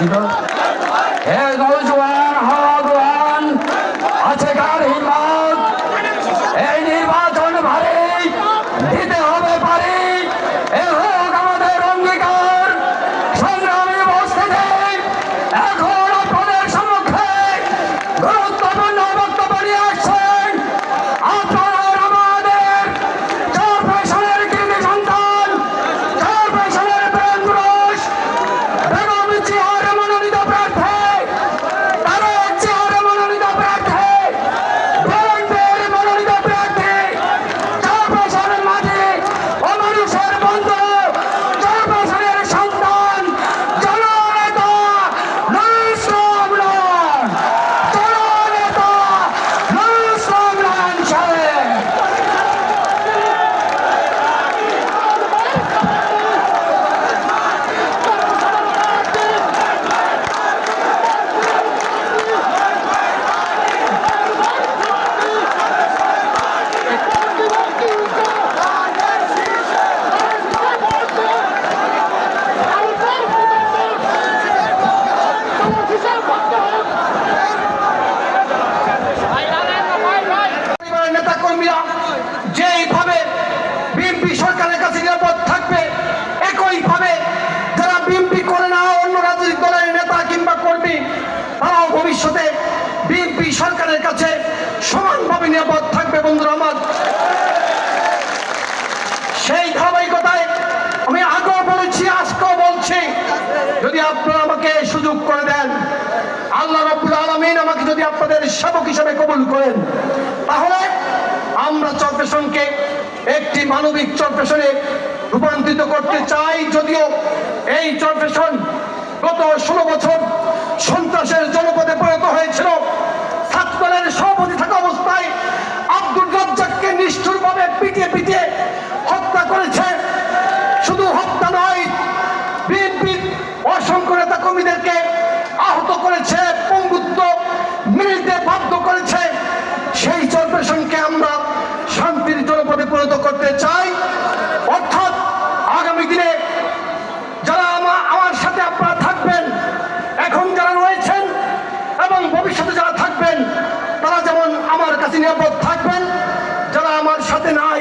হে নওজোয়ান হওয়ান আছে কার হিম্মত, এই নির্বাচন ভারী দিতে হবে পারি, এ হোক আমাদের অঙ্গীকার। সংগ্রামী উপস্থিতি, এখন আপনাদের সম্মুখে গুরুত্বপূর্ণ বক্তব্য নিয়ে আসছেন আপনারা আমাদের চরপেশনের কৃতি সন্তান, চরপেশনের প্রেম পুরুষ বেগম জিয়ার মনোনীত প্রার্থী, তারেক জিয়ার মনোনীত প্রার্থী, বিএনপির মনোনীত প্রার্থী, চরপেশনের মাটি ও মানুষের বন্ধু, চরপেশনের সন্তান, জননেতা নুরুল ইসলাম রান, জননেতা নুরুল ইসলাম রান সাহেব। পরিবারের নেতা কর্মীরা যেইভাবে বিএনপি সরকারের কাছে নিরাপদ থাকবে, একইভাবে যারা বিএনপি করে না অন্য রাজনৈতিক দলের নেতা কিংবা কর্মী, তারাও ভবিষ্যতে বিএনপি সরকারের কাছে সমানভাবে নিরাপদ থাকবে। বন্ধুরা আমার, সেই ধারাবাহিকতায় আমি আগেও বলেছি, আজকেও বলছি, যদি আপনারা আমাকে সুযোগ করে দেন, আল্লাহ রাব্বুল আলামিন আমাকে যদি আপনাদের সেবক হিসেবে কবুল করেন, তাহলে আমরা চরপেশনকে একটি মানবিক চরপেশনে রূপান্তরিত করতে চাই। যদিও এই চরপেশন গত 16 বছর সন্ত্রাসের জনপদে পরিণত হয়েছিল। ছাত্রদলের সভাপতি থাকা অবস্থায় আব্দুর রাজ্জাককে নিষ্ঠুরভাবে পিটিয়ে পিটিয়ে হত্যা করেছে। শুধু হত্যা নয়, বিএনপির অসংখ্য নেতা কর্মীদেরকে আহত করেছে, পঙ্গুত্ব মিলতে বাধ্য করেছে। সেই চরপেশনকে আমরা শান্তির জনপদে পরিণত করতে চাই। অর্থাৎ আগামী দিনে যারা আমার সাথে আপনারা থাকবেন, এখন যারা রয়েছেন এবং ভবিষ্যতে যারা থাকবেন, তারা যেমন আমার কাছে নিরাপদ থাকবেন। যারা আমার সাথে নাই,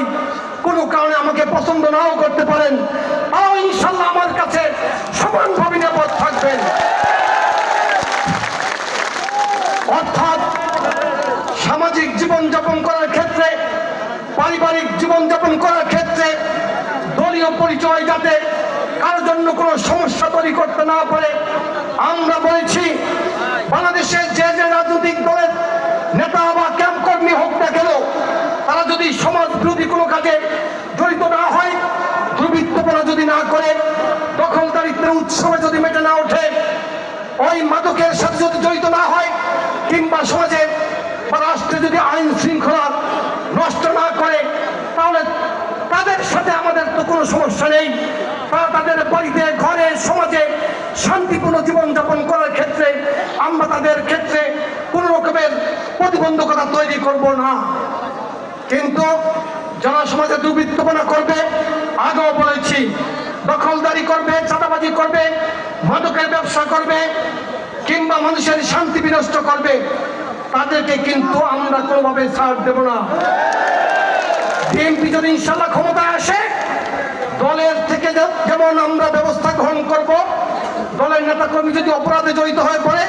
কোনো কারণে আমাকে পছন্দ নাও করতে পারেন, তাও ইনশাল্লাহ আমার কাছে সমানভাবে নিরাপদ থাকবেন। অর্থাৎ সামাজিক জীবনযাপন করার ক্ষেত্রে, পারিবারিক জীবনযাপন করার ক্ষেত্রে দলীয় পরিচয় যাতে কারোর জন্য কোনো সমস্যা তৈরি করতে না পারে, আমরা বলেছি বাংলাদেশের যে যে রাজনৈতিক দলের নেতা বা ক্যাম্প কর্মী হোক না কেন, তারা যদি সমাজ বিরোধী কোনো কাজে জড়িত না হয়, দুর্বৃত্তপনা যদি না করে, দখলদারিত্বের উৎসবে যদি মেটে না ওঠে, ওই মাদকের সাথে যদি জড়িত না হয়, কিংবা সমাজে বা রাষ্ট্রে যদি আইন শৃঙ্খলা নষ্ট না করে, তাহলে তাদের সাথে আমাদের তো কোনো সমস্যা নেই। তারা তাদের বাড়িতে, ঘরে, সমাজে শান্তিপূর্ণ জীবনযাপন করার ক্ষেত্রে আমরা তাদের ক্ষেত্রে কোনো রকমের প্রতিবন্ধকতা তৈরি করব না। কিন্তু যারা সমাজে দুর্বৃত্তপনা করবে, আগেও বলেছি, দখলদারি করবে, চাঁদাবাজি করবে, মাদকের ব্যবসা করবে, কিংবা মানুষের শান্তি বিনষ্ট করবে, তাদেরকে কিন্তু আমরা কোনোভাবে ছাড় দেব না। বিএনপি যদি ইনশাল্লাহ ক্ষমতায় আসে, দলের থেকে যেমন আমরা ব্যবস্থা গ্রহণ করব, দলের নেতাকর্মী যদি অপরাধে জড়িত হয়ে পড়ে,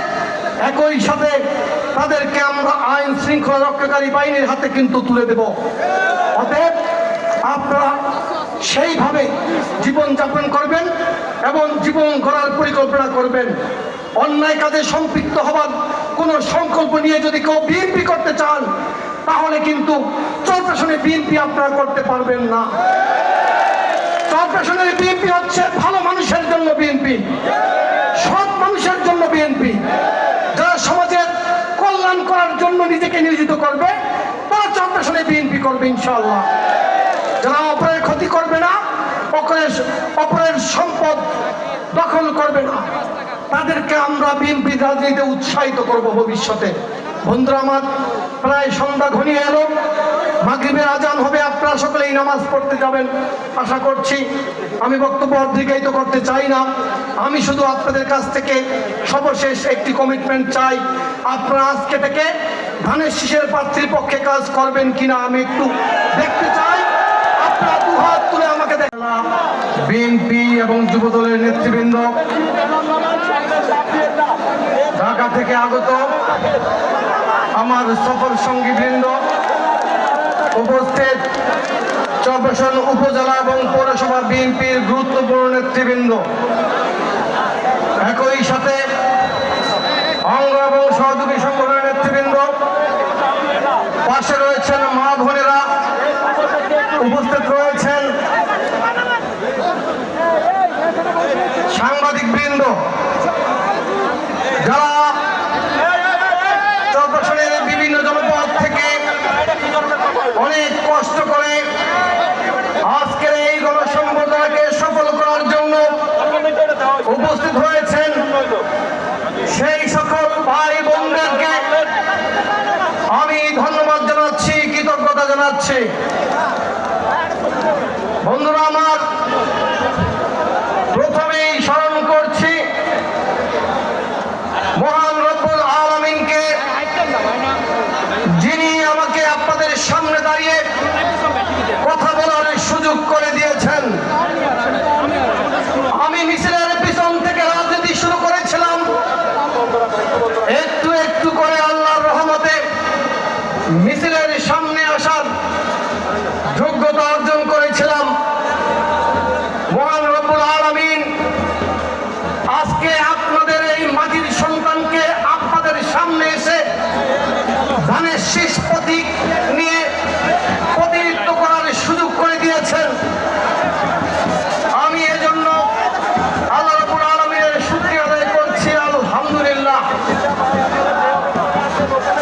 একই সাথে তাদেরকে আমরা আইন শৃঙ্খলা রক্ষাকারী বাহিনীর হাতে কিন্তু তুলে দেব। অতএব আপনারা সেইভাবে জীবনযাপন করবেন এবং জীবন গড়ার পরিকল্পনা করবেন। অন্যায় কাজে সম্পৃক্ত হবার কোনো সংকল্প নিয়ে যদি কেউ বিএনপি করতে চান, তাহলে কিন্তু চরপেশনে বিএনপি আপনারা করতে পারবেন না। চরপেশনের বিএনপি হচ্ছে ভালো মানুষের জন্য বিএনপি, সৎ মানুষের জন্য বিএনপি, যারা সমাজের কল্যাণ করার জন্য নিজেকে নিয়োজিত করবে, তারা চরপেশনে বিএনপি করবে ইনশাআল্লাহ। যারা অপরের ক্ষতি করবে না, অপরের সম্পদ দখল করবে না, তাদেরকে আমরা বিএনপি রাজনীতিতে উৎসাহিত করব ভবিষ্যতে। বন্ধুরা আমার, প্রায় সন্ধ্যা ঘনিয়ে এলো। মাগরিবের আজান হবে, আপনারা সকলেই নামাজ পড়তে যাবেন আশা করছি। আমি বক্তব্য অর্ধেকায়িত করতে চাই না, আমি শুধু আপনাদের কাছ থেকে সর্বশেষ একটি কমিটমেন্ট চাই। আপনারা আজকে থেকে ধানের শীষের প্রার্থীর পক্ষে কাজ করবেন কিনা আমি একটু দেখতে চাই। আপনারা দুহাত তুলে আমাকে দেখলাম। বিএনপি এবং যুবদলের নেতৃবৃন্দ, ঢাকা থেকে আগত আমার সফর সঙ্গী বৃন্দ, উপস্থিত চরফ্যাশন উপজেলা এবং পৌরসভা বিএনপির গুরুত্বপূর্ণ নেতৃবৃন্দ, একই সাথে অঙ্গ এবং সহযোগী সংগঠনের নেতৃবৃন্দ, পাশে রয়েছেন মা বোনেরা, উপস্থিত রয়েছেন সাংবাদিক বৃন্দ, যারা চরফ্যাশনের বিভিন্ন জনপদ থেকে অনেক কষ্ট করে আজকের এই গণসংবর্ধনাকে সফল করার জন্য উপস্থিত হয়েছেন, সেই সকল ভাই বোনদেরকে আমি ধন্যবাদ জানাচ্ছি, কৃতজ্ঞতা জানাচ্ছি। বন্ধুরা আমার, প্রথমেই স্মরণ করছি মহান রব্বুল আলামিনকে, যিনি আমাকে আপনাদের সামনে দাঁড়িয়ে কথা বলার সুযোগ করে দিয়েছেন। আমি মিছিলের পিছন থেকে রাজনীতি শুরু করেছিলাম, একটু একটু করে আল্লাহর রহমতে মিছিলের সামনে আসার যোগ্যতা অর্জন করেছিলাম। মহান রব্বুল আলামিন আজকে আপনাদের এই মাটির সন্তানকে আপনাদের সামনে এসে ধানের শীষ প্রতীক নিয়ে প্রতিনিধিত্ব করার সুযোগ করে দিয়েছেন। আমি এজন্য আল্লাহ রাব্বুল আলামিনের শুকরিয়া আদায় করছি, আলহামদুলিল্লাহ।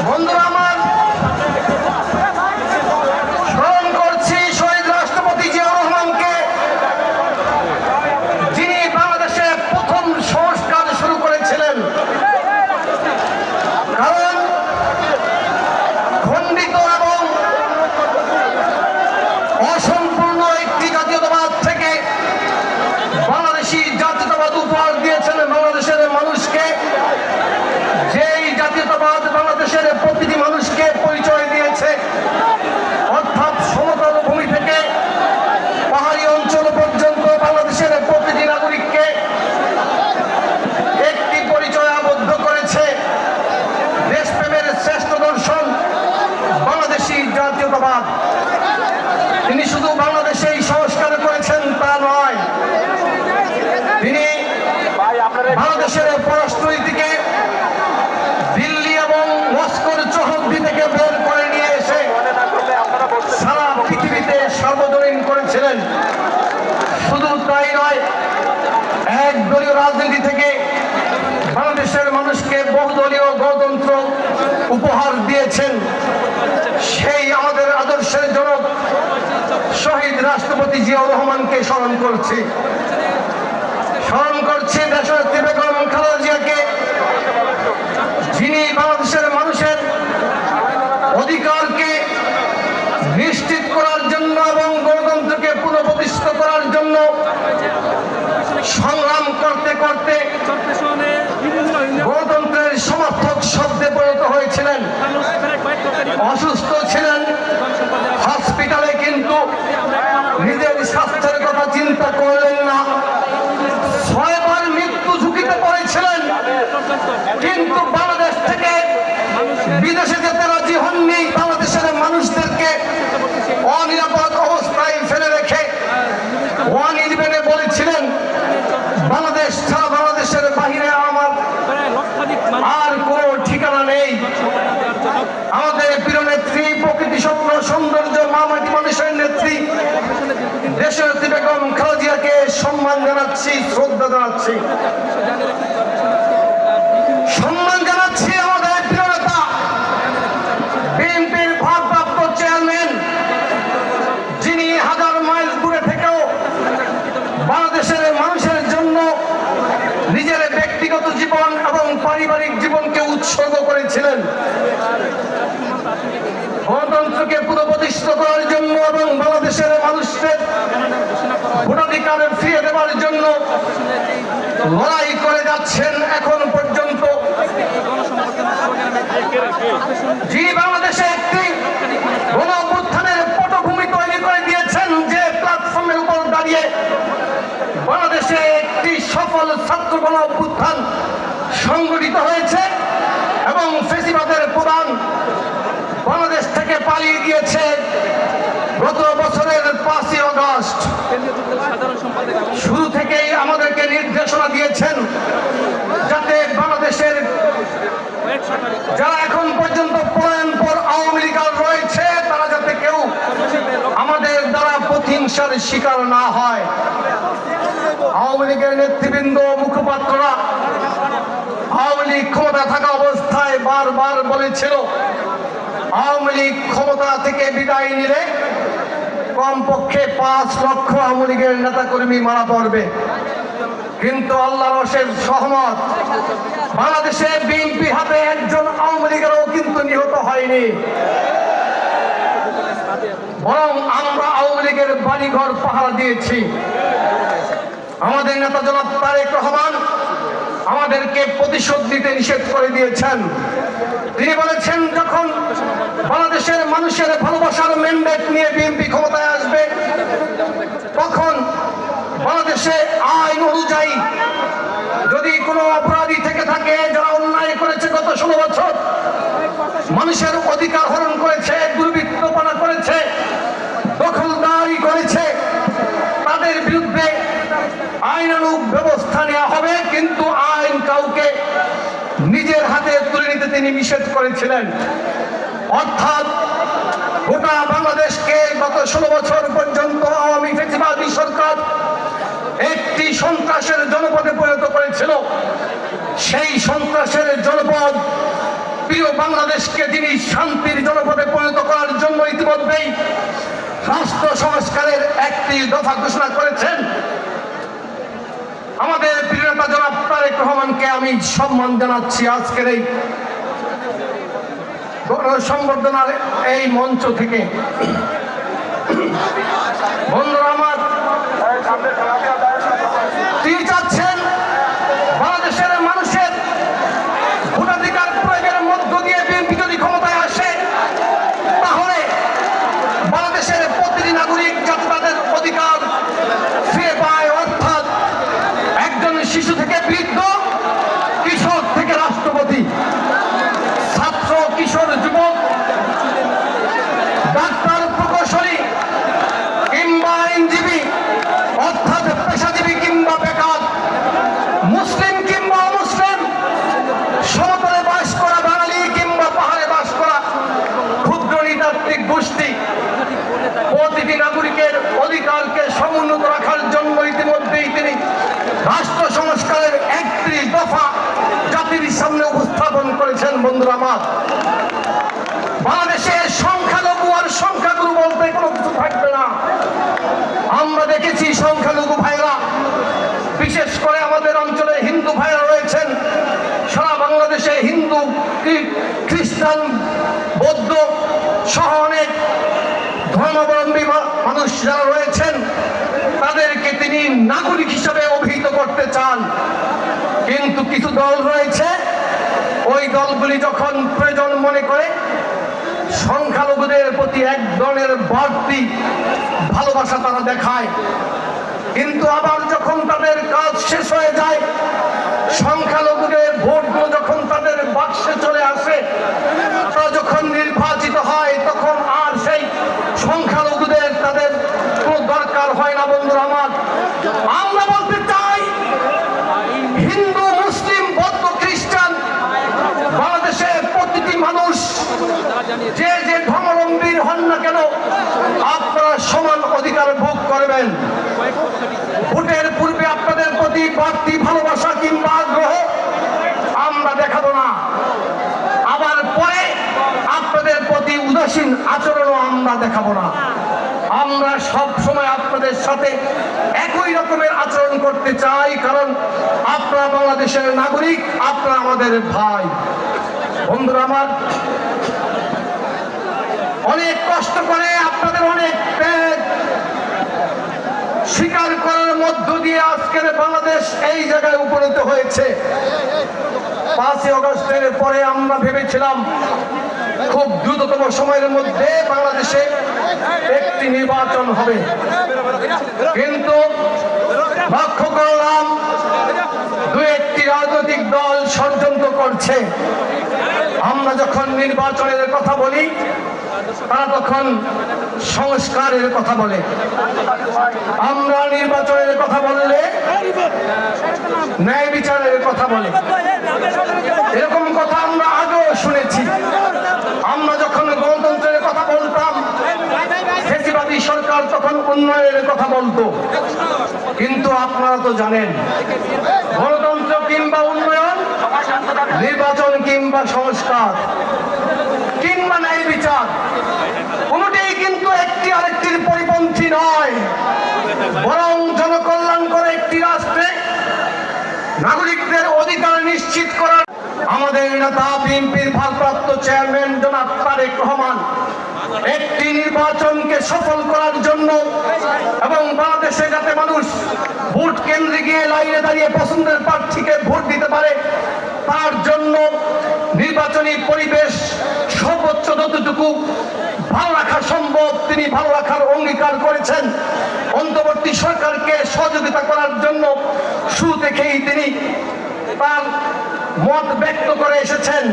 বন্ধুরা আমার, স্মরণ করছি শহীদ রাষ্ট্রপতি জিয়াউর রহমানকে, যিনি বাংলাদেশে প্রথম সংস্কার শুরু করেছিলেন। কারণ খণ্ডিত এবং অসম্পূর্ণ একটি জাতীয়তাবাদ থেকে বাংলাদেশি জাতীয়তাবাদ উপহার দিয়েছেন বাংলাদেশের মানুষকে, যেই জাতীয়তাবাদ বাংলাদেশের প্রতিটি মানুষকে পরিচয় দিয়েছে। অর্থাৎ সমতল ভূমি থেকে পাহাড়ি অঞ্চল পর্যন্ত বাংলাদেশের প্রতিটি নাগরিককে একটি পরিচয় আবদ্ধ করেছে। দেশপ্রেমের শ্রেষ্ঠ দর্শন বাংলাদেশি জাতীয়তাবাদ। তিনি শুধু বাংলাদেশেই সংস্কার করেছেন তা নয়, তিনি বাংলাদেশের পররাষ্ট্রনীতিকে দিল্লি এবং মস্কোর চৌহদ্দি থেকে বের করে নিয়ে এসে সারা পৃথিবীতে সার্বজনীন করেছিলেন। শুধু তাই নয়, একদলীয় রাজনীতি থেকে বাংলাদেশের মানুষকে বহুদলীয় গণতন্ত্র উপহার দিয়েছেন। সেই আমাদের আদর্শের জনক শহীদ রাষ্ট্রপতি জিয়াউর রহমানকে স্মরণ করছি। স্মরণ করছি দেশনেত্রী বেগম খালেদা জিয়াকে, যিনি বাংলাদেশের মানুষের অধিকারকে নিশ্চিত করার জন্য এবং গণতন্ত্রকে পুনঃপ্রতিষ্ঠিত করার জন্য সংগ্রাম করতে করতে গণতন্ত্রের সমর্থক শব্দে পরিণত হয়েছিলেন। অসুস্থ ছিলেন হসপিটালে, কিন্তু নিজের স্বাস্থ্যের কথা চিন্তা করলেন না। 6 বার মৃত্যু ঝুঁকিতে পড়েছিলেন, কিন্তু বাংলাদেশ থেকে বিদেশে যেতে রাজি হননি। বাংলাদেশের মানুষদেরকে অনিরাপদ অবস্থায় ফেলে রেখে 111 বলেছিলেন, বাংলাদেশ ছাড়া বাংলাদেশের বাহিরে আমার আর কোন ঠিকানা নেই। আমাদের প্রিয় নেত্রী, প্রকৃতি স্বপ্ন সৌন্দর্য মা মাটি মানুষের নেত্রী দেশনেত্রী বেগম খালেদা জিয়াকে সম্মান জানাচ্ছি, শ্রদ্ধা জানাচ্ছি, সম্মান জানাচ্ছি। আমাদের প্রিয় নেতা বিএনপির ভারপ্রাপ্ত চেয়ারম্যান, যিনি 1000 মাইল দূরে থেকেও বাংলাদেশের মানুষের জন্য নিজের ব্যক্তিগত জীবন এবং পারিবারিক জীবনকে উৎসর্গ করেছিলেন। গণতন্ত্রকে পুনঃপ্রতিষ্ঠিত করার জন্য এবং বাংলাদেশের মানুষদের ভোটাধিকার ফিরিয়ে দেওয়ার জন্য লড়াই করে যাচ্ছেন এখন পর্যন্ত। যে বাংলাদেশে একটি গণ অভ্যুত্থানের পটভূমি তৈরি করে দিয়েছেন, যে প্ল্যাটফর্মের উপর দাঁড়িয়ে বাংলাদেশে একটি সফল ছাত্র গণ অভ্যুত্থান সংগঠিত হয়েছে এবং ফ্যাসিবাদের প্রধান বাংলাদেশ থেকে পালিয়ে গিয়েছে গত বছরের 5ই আগস্ট। শুরু থেকেই আমাদেরকে নির্দেশনা দিয়েছেন যাতে বাংলাদেশের যারা এখন পর্যন্ত পলায়নপর আওয়ামী লীগ রয়েছে তারা যাতে কেউ আমাদের দ্বারা প্রতিহিংসার শিকার না হয়। আওয়ামী লীগের নেতৃবৃন্দ মুখপাত্ররা আওয়ামী লীগ ক্ষমতা থাকা অবস্থায় বারবার বলেছিল আওয়ামী লীগ ক্ষমতা থেকে বিদায় নিলে কমপক্ষে 5 লক্ষ আওয়ামী লীগের নেতাকর্মী মারা পড়বে। কিন্তু আল্লাহর অশেষ রহমত, বাংলাদেশে বিএনপি হাতে একজন আওয়ামী লীগেরও কিন্তু নিহত হয়নি, বরং আমরা আওয়ামী লীগের বাড়িঘর পাহারা দিয়েছি। আমাদের নেতা জনাব তারেক রহমান আমাদেরকে প্রতিশোধ নিতে নিষেধ করে দিয়েছেন। তিনি বলেছেন যখন বাংলাদেশের মানুষের ভালোবাসার ম্যান্ডেট নিয়ে বিএনপি ক্ষমতায় আসবে তখন বাংলাদেশে আইন অনুযায়ী যদি কোনো অপরাধী থেকে থাকে, যারা অন্যায় করেছে গত 16 বছর, মানুষের অধিকার হরণ করেছে, দুর্বৃত্তপনা করেছে, দখলদারি করেছে, তাদের বিরুদ্ধে আইনানুগ ব্যবস্থা নেওয়া হবে। কিন্তু আইন কাউকে নিজের হাতে তুলে নিতে তিনি নিষেধ করেছিলেন। অর্থাৎ গোটা বাংলাদেশকে গত 16 বছর পর্যন্ত আওয়ামী ফ্যাসিবাদী সরকার একটি সন্ত্রাসের জনপদে পরিণত করেছিল। সেই সন্ত্রাসের জনপদ প্রিয় বাংলাদেশকে তিনি শান্তির জনপদে পরিণত করার জন্য ইতিমধ্যেই রাষ্ট্র সংস্কারের একটি দফা ঘোষণা করেছেন। আমাদের প্রিয় নেতা জনাব তারেক রহমানকে আমি সম্মান জানাচ্ছি আজকের এই সংবর্ধনার এই মঞ্চ থেকে। বন্ধুরা আমার, তিনি চাচ্ছেন বাংলাদেশের মানুষের ভোটাধিকার প্রয়োগের মধ্য দিয়ে বিএনপি যদি ক্ষমতায় আসে তাহলে বাংলাদেশের প্রতিটি নাগরিক যাতে তাদের অধিকার ফিরে পায়। অর্থাৎ একজন শিশু থেকে বৃদ্ধ, কিশোর থেকে রাষ্ট্রপতি, ছাত্র, কিশোর, যুবক, ডাক্তার, প্রকৌশলী কিংবা আইনজীবী, অর্থাৎ পেশাজীবী কিংবা বেকার, মুসলিম কিংবা অমুসলিম, সমতলে বাস করা বাঙালি কিংবা পাহাড়ে বাস করা ক্ষুদ্র নৃতাত্ত্বিক গোষ্ঠী, প্রতিটি নাগরিকের অধিকারকে সমুন্নত রাখার জন্য ইতিমধ্যেই তিনি রাষ্ট্র সংস্কারের 31 দফা জাতির সামনে উপস্থাপন করেছেন। বন্ধুরা আমার, বাংলাদেশে সংখ্যালঘু আর সংখ্যাগুরু বলতে কোনো কিছু থাকবে না। আমরা দেখেছি সংখ্যালঘু ভাইরা, বিশেষ করে আমাদের অঞ্চলে হিন্দু ভাইরা রয়েছেন, সারা বাংলাদেশে হিন্দু, খ্রিস্টান, বৌদ্ধ সহ অনেক ধর্মাবলম্বী মানুষ যারা রয়েছেন তাদেরকে তিনি নাগরিক হিসাবে অভিহিত করতে চান। কিন্তু কিছু দল রয়েছে, ওই দলগুলি যখন প্রয়োজন মনে করে সংখ্যালঘুদের প্রতি এক ধরনের বাড়তি ভালোবাসা তারা দেখায়, কিন্তু আবার যখন তাদের কাজ শেষ হয়ে যায়, সংখ্যালঘুদের ভোটগুলো যখন তাদের বাক্সে চলে আসে, তারা যখন নির্বাচিত হয় তখন আর সেই সংখ্যালঘুদের তাদের কোনো দরকার হয় না। বন্ধুরা আমার, আমরা বলতে চাই হিন্দু, মুসলিম, বৌদ্ধ, খ্রিস্টান, বাংলাদেশের প্রতিটি মানুষ যে যে ধর্মাবলম্বীর হন না কেন আপনারা সমান অধিকার ভোগ করবেন। ভোটের পূর্বে আপনাদের প্রতি বাড়তি ভালোবাসা কিংবা আগ্রহ আমরা দেখাবো না, আবার পরে আপনাদের প্রতি উদাসীন আচরণও আমরা দেখাবো না। আমরা সব সময় আপনাদের সাথে একই রকমের আচরণ করতে চাই, কারণ আপনারা বাংলাদেশের নাগরিক, আপনারা আমাদের ভাই। বন্ধুরা আমার, অনেক কষ্ট করে আপনাদের অনেক ত্যাগ স্বীকার করার মধ্য দিয়ে আজকের বাংলাদেশ এই জায়গায় উপনীত হয়েছে। 5ই আগস্টের পরে আমরা ভেবেছিলাম খুব দ্রুততম সময়ের মধ্যে বাংলাদেশে একটি নির্বাচন হবে, কিন্তু লক্ষ্য করলাম দু একটি রাজনৈতিক দল ষড়যন্ত্র করছে। আমরা যখন নির্বাচনের কথা বলি তারা তখন সংস্কারের কথা বলে, আমরা নির্বাচনের কথা বললে ন্যায় বিচারের কথা বলে। এরকম কথা আমরা আগেও শুনেছি। আমরা যখন গণতন্ত্রের কথা বলতাম ফ্যাসিবাদী সরকার তখন উন্নয়নের কথা বলতো। কিন্তু আপনারা তো জানেন গণতন্ত্র কিংবা উন্নয়ন, নির্বাচন কিংবা সংস্কার কিংবা ন্যায় বিচার কোনটাই কিন্তু একটি আরেকটির পরিপন্থী নয়, বরং জনকল্যাণকর একটি রাষ্ট্রে নাগরিকদের অধিকার নিশ্চিত করার আমাদের নেতা বিএনপির ভারপ্রাপ্ত চেয়ারম্যান জনাব তারেক রহমান একটি নির্বাচনকে সফল করার জন্য এবং বাংলাদেশে যাতে মানুষ ভোট কেন্দ্রে গিয়ে লাইনে দাঁড়িয়ে পছন্দের প্রার্থীকে ভোট দিতে পারে তার জন্য নির্বাচনী পরিবেশ সর্বোচ্চ যতটুকু ভালো রাখা সম্ভব তিনি ভালো রাখার অঙ্গীকার করেছেন। অন্তর্বর্তী সরকারকে সহযোগিতা করার জন্য শুরু থেকেই তিনি তার মত ব্যক্ত করে এসেছেন।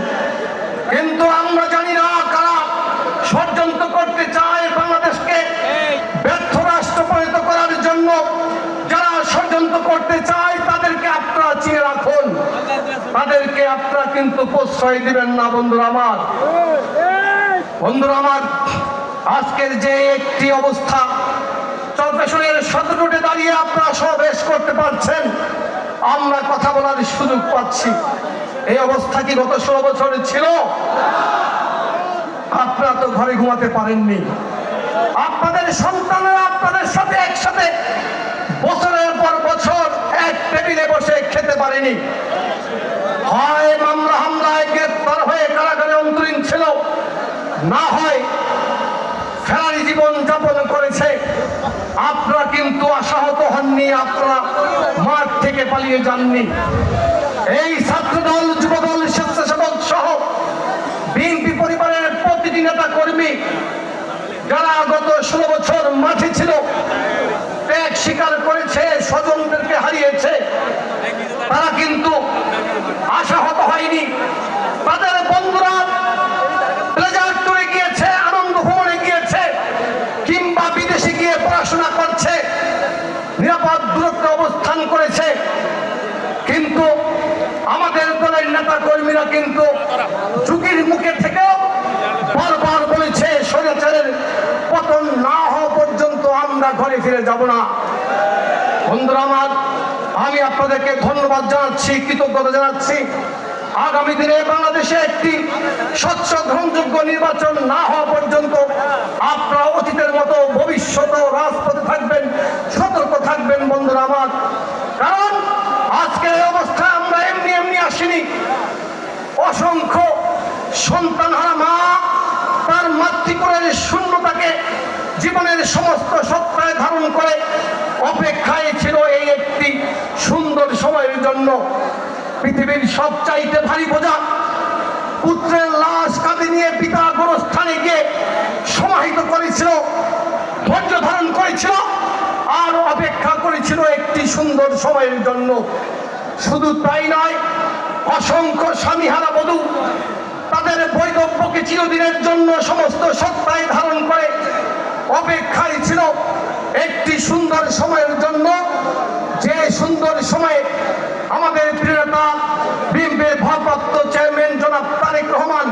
কিন্তু আমরা জানি না কারা ষড়যন্ত্র করতে চায় বাংলাদেশকে ব্যর্থ রাষ্ট্র পরিণত করার জন্য। যারা ষড়যন্ত্র করতে চায় তাদেরকে আপনারা চিনে রাখুন, তাদেরকে আপনারা কিন্তু প্রশ্রয় দিবেন না। বন্ধুরা আমার, আজকের যে একটি অবস্থা চরপেশনের সদরুটে দাঁড়িয়ে আপনারা সমাবেশ করতে পারছেন, আমরা কথা বলার সুযোগ পাচ্ছি। এই অবস্থা কি গত 16 বছরে ছিল? আপনারা তো ঘরে ঘুমাতে পারেননি, আপনাদের সন্তানরা আপনাদের সাথে একসাথে বছরের পর বছর এক টেবিলে বসে খেতে পারেনি। হয় মামলা হামলায় গ্রেপ্তার হয়ে কারাগারে অন্তরীণ ছিল, না হয় ফেরারি জীবন যাপন করেছে। আপনারা কিন্তু আশাহত হননি, আপনারা মাঠ থেকে পালিয়ে যাননি। এই ছাত্রদল, যুবদল, স্বেচ্ছাসেবক সহ বিএনপি পরিবারের প্রতিটি নেতা কর্মী যারা গত 16 বছর মাঠে ছিল, ত্যাগ স্বীকার করেছে, স্বজনদেরকে হারিয়েছে, তারা কিন্তু আশাহত হয়নি। তাদের বন্ধুরা প্লেজার ট্যুরে গিয়েছে, আনন্দ ভ্রমণে গিয়েছে কিংবা বিদেশে গিয়ে পড়াশোনা করছে, নিরাপদ দূরত্বে অবস্থান করেছে। কিন্তু আমাদের দলের নেতা কর্মীরা কিন্তু ঝুঁকির মুখে থেকেও বারবার বলেছে স্বৈরাচারের পতন না হওয়া পর্যন্ত আমরা ঘরে ফিরে যাব না। বন্ধুরা আমার, আমি আপনাদেরকে ধন্যবাদ জানাচ্ছি, কৃতজ্ঞতা জানাচ্ছি। আগামী দিনে বাংলাদেশে একটি স্বচ্ছ গ্রহণযোগ্য নির্বাচন না হওয়া পর্যন্ত আপনারা অতীতের মতো ভবিষ্যতেও রাজপথে থাকবেন, সতর্ক থাকবেন। বন্ধুরা আমার, কারণ আজকের এই অবস্থা আমরা এমনি এমনি আসিনি। অসংখ্য সন্তানহারা মা তার মাতৃকোলের শূন্যতাকে জীবনের সমস্ত সত্তায় ধারণ করে অপেক্ষায় ছিল এই একটি সুন্দর সময়ের জন্য। পৃথিবীর সবচাইতে ভারী বোঝা পুত্রের লাশ কাঁধে নিয়ে পিতা গোরস্থানে গিয়ে সমাহিত করেছিল, ধৈর্য ধারণ করেছিল আর অপেক্ষা করেছিল একটি সুন্দর সময়ের জন্য। শুধু তাই নয়, অসংখ্য স্বামীহারা বধূ তাদের বৈধব্যকে চিরদিনের জন্য সমস্ত সত্তায় ধারণ করে অপেক্ষায় ছিল একটি সুন্দর সময়ের জন্য, যে সুন্দর সময়ে আমাদের প্রিয় নেতা বিএনপির ভারপ্রাপ্ত চেয়ারম্যান জনাব তারেক রহমান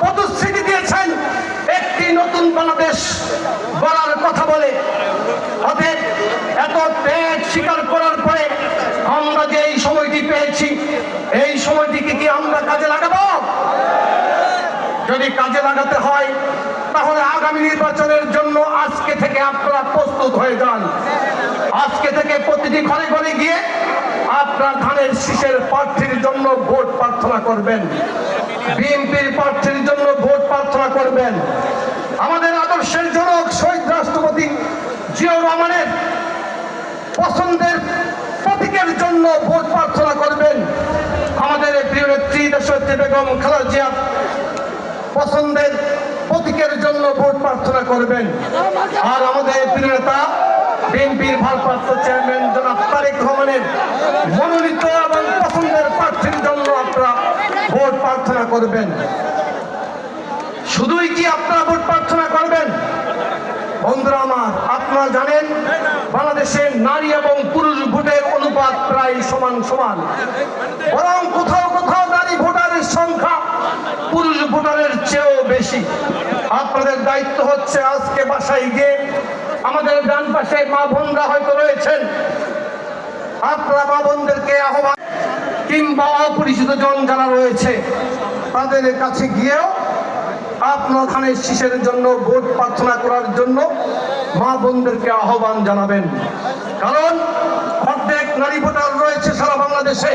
প্রতিশ্রুতি দিয়েছেন একটি নতুন বাংলাদেশ গড়ার কথা বলে। অতএব এত ত্যাগ স্বীকার করার পরে আমরা যে এই সময়টি পেয়েছি, এই সময়টিকে কি আমরা কাজে লাগাবো? যদি কাজে লাগাতে হয় তাহলে আগামী নির্বাচনের জন্য আজকে থেকে আপনারা প্রস্তুত হয়ে যান। আজকে থেকে প্রতিটি ঘরে ঘরে গিয়ে আপনারা ধানের শীষের প্রার্থীর জন্য ভোট প্রার্থনা করবেন, বিএনপির প্রার্থীর জন্য ভোট প্রার্থনা করবেন। আমাদের আদর্শের জনক শহীদ রাষ্ট্রপতি জিয়াউর রহমানের পছন্দের প্রতীকের জন্য ভোট প্রার্থনা করবেন। আমাদের প্রিয় নেত্রী দেশনেত্রী বেগম খালেদা জিয়া পছন্দের প্রতীকের জন্য ভোট প্রার্থনা করবেন। আর আমাদের প্রিয় নেতা বিএনপির ভারপ্রাপ্ত চেয়ারম্যান জনাব তারেক রহমানের মনোনীত এবং পছন্দের প্রার্থীর জন্য আপনারা ভোট প্রার্থনা করবেন। শুধুই কি আপনারা ভোট প্রার্থনা করবেন? বন্ধুরা আমার, আপনারা জানেন বাংলাদেশে নারী এবং পুরুষ ভোটের অনুপাত প্রায় সমান সমান, বরং কোথাও কোথাও নারী ভোটারের সংখ্যা পুরুষ ভোটারের চেয়েও বেশি। আপনাদের দায়িত্ব হচ্ছে আজকে বাসায় গিয়ে, আমাদের ডান পাশে মা বোনরা হয়তো রয়েছেন, আপনারা মা বোনদেরকে আহ্বান কিংবা অপরিচিত জন যারা রয়েছে তাদের কাছে গিয়েও আপনার ধানের শীষের জন্য ভোট প্রার্থনা করার জন্য মা বোনদেরকে আহ্বান জানাবেন। কারণ অর্ধেক নারী ভোটার রয়েছে সারা বাংলাদেশে,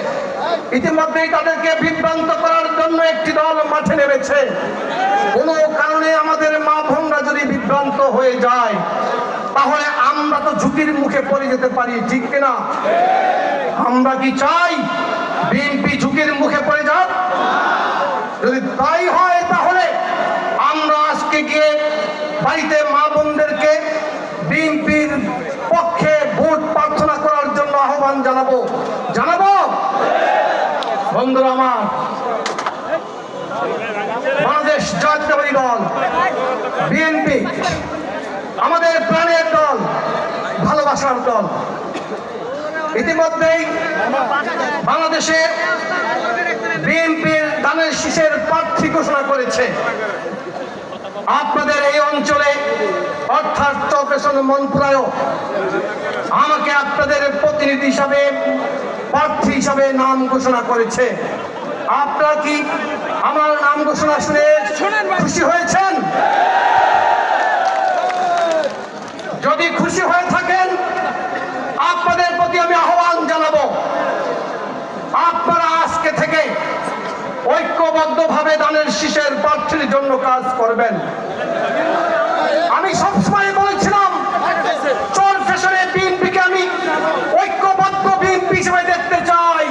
ইতিমধ্যেই তাদেরকে বিভ্রান্ত করার জন্য একটি দল মাঠে নেমেছে। কোনো কারণে আমাদের মা বোনরা যদি বিভ্রান্ত হয়ে যায় তাহলে আমরা তো ঝুঁকির মুখে পড়ে যেতে পারি, ঠিক কিনা? আমরা কি চাই বিএনপি ঝুঁকির মুখে পড়ে যাক? যদি তাই হয় তাহলে আমরা আজকে গিয়ে বাড়িতে মা বোনদেরকে বিএনপির পক্ষে ভোট প্রার্থনা করার জন্য আহ্বান জানাবো। বন্ধুরা আমার, বাংলাদেশ জাতীয়তাবাদী দল বিএনপি আমাদের প্রাণের দল, ভালোবাসার দল। ইতিমধ্যেই বাংলাদেশে বিএনপির ধানের শীষের প্রার্থী ঘোষণা করেছে। আপনাদের এই অঞ্চলে অর্থাৎ চরফ্যাশন মনপুরায়ও আমাকে আপনাদের প্রতিনিধি হিসাবে প্রার্থী হিসাবে নাম ঘোষণা করেছে। আপনারা কি আমার নাম ঘোষণা শুনে খুশি হয়েছেন? যদি খুশি হয়ে থাকেন, আপনাদের প্রতি আমি আহ্বান জানাবো, আপনারা আজকে থেকে ঐক্যবদ্ধভাবে ধানের শীষের প্রার্থীর জন্য কাজ করবেন। আমি সবসময় বলেছিলাম চরফ্যাশনে বিএনপিকে আমি ঐক্যবদ্ধ বিএনপি হিসেবে দেখতে চাই।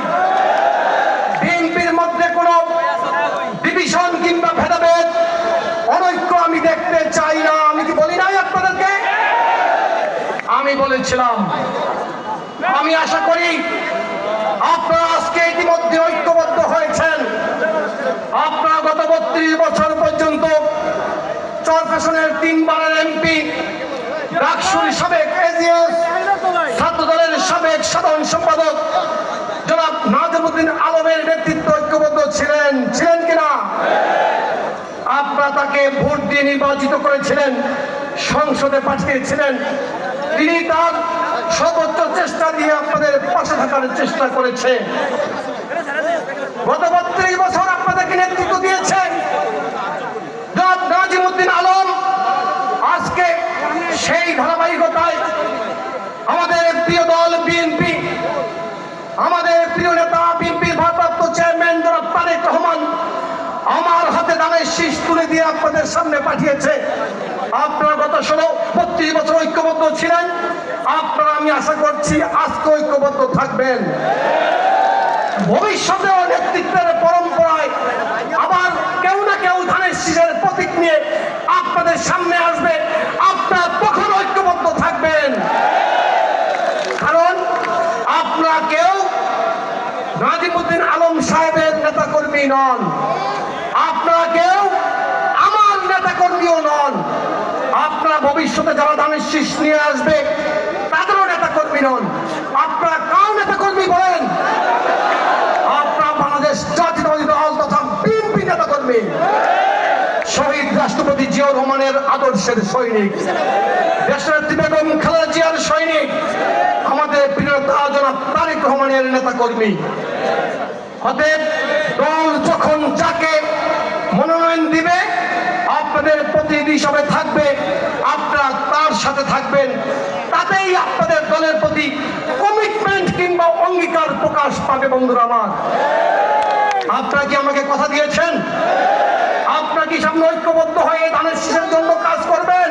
বিএনপির মধ্যে কোনো ডিভিশন কিংবা ভেদাভেদ, অনৈক্য আমি দেখতে চাই না। আমি কি বলি নাই আপনাদেরকে? আমি বলেছিলাম। আমি আশা করি আপনারা আজকে ইতিমধ্যে ঐক্যবদ্ধ হয়েছেন। আপনারা গত 32 বছর পর্যন্ত চরফ্যাশনের 3 বারের এমপি, ডাকসুর সাবেক এজিএস, ছাত্রদলের সাবেক সাধারণ সম্পাদক জনাব নাজিমউদ্দিন আলমের নেতৃত্ব ঐক্যবদ্ধ ছিলেন কিনা? আপনারা তাকে ভোট দিয়ে নির্বাচিত করেছিলেন, সংসদে পাঠিয়েছিলেন। তিনি তার সর্বোচ্চ চেষ্টা দিয়ে আপনাদের পাশে থাকার চেষ্টা করেছে। গত 32 বছর আপনাদেরকে নেতৃত্ব দিয়েছে নাজিমউদ্দিন আলম। আজকে সেই ধারাবাহিকতায় আমাদের প্রিয় দল বিএনপি, আমাদের প্রিয় নেতা বিএনপির ভারপ্রাপ্ত চেয়ারম্যান জনাব তারেক রহমান আমার হাতে ধানের শীষ তুলে দিয়ে আপনাদের সামনে পাঠিয়েছে। আপনারা গত 32 বছর ঐক্যবদ্ধ ছিলেন। আপনারা, আমি আশা করছি, আজকে ঐক্যবদ্ধ থাকবেন। ভবিষ্যতেও নেতৃত্বের পরম্পরায় আবার কেউ না কেউ ধানের শীষের প্রতীক নিয়ে আপনাদের সামনে আসবে। আপনারা তখন ঐক্যবদ্ধ থাকবেন, কারণ আপনারা কেউ নাজিমউদ্দিন আলম সাহেবের নেতা কর্মী নন, আপনারা কেউ আমার নেতা কর্মীও নন। আপনারা ভবিষ্যতে যারা ধানের শীষ নিয়ে আসবে তাদেরও নেতা কর্মী নন। আপনারা কার নেতা কর্মী বলেন? আপনারা বাংলাদেশ জাতীয়তাবাদী দল তথা বিএনপি নেতা কর্মী, শহীদ রাষ্ট্রপতি জিয়াউর রহমানের আদর্শের সৈনিক, দেশনেত্রী বেগম খালেদা জিয়ার সৈনিক, আমাদের প্রিয় নেতা জনাব তারেক রহমানের নেতা কর্মী। অতএব দল যখন যাকে মনোনয়ন দিবে, আপনাদের প্রতিনিধি হিসাবে থাকবে, আপনারা তার সাথে থাকবেন। তাতেই আপনাদের দলের প্রতি কমিটমেন্ট কিংবা অঙ্গীকার প্রকাশ পাবে। বন্ধুরা আমার, আপনারা কি আমাকে কথা দিয়েছেন? আপনারা কি সামনে ঐক্যবদ্ধ হয়ে ধানের দেশের জন্য কাজ করবেন।